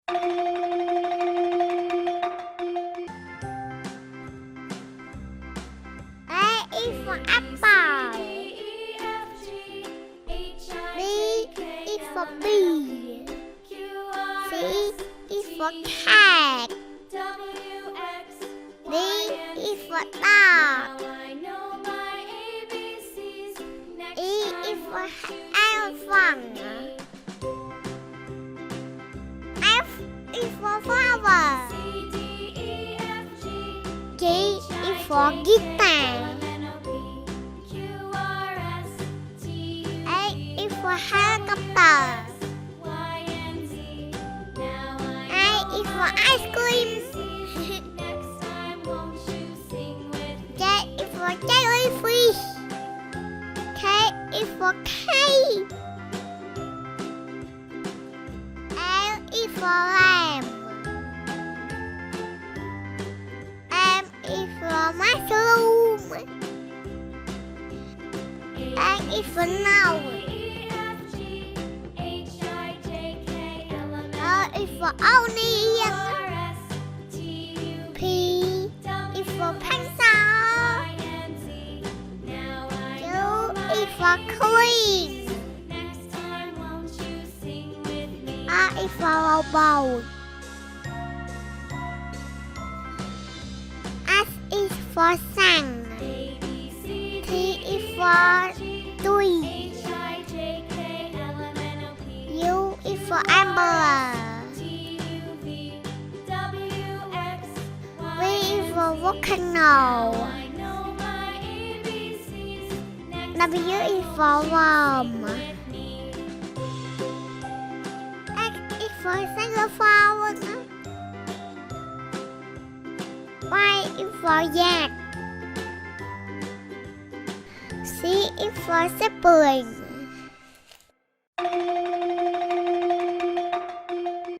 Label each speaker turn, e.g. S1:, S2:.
S1: A is for apple. B is for bee. C is for cat. D is for dog. E is for elephant. F is for flower. G is for guitar. H is for helicopter. I is for ice cream. J is for jellyfish. K is for kite. L is for lamb. M is for mushroom. N is for nose. O is for onion. P is for pencil. Q is for queen. R is for robot. S is for sun. T is for tree. U is for umbrella. V is for volcano. W is for worm. X is for xylophone. Y is for yak. C is for sibling.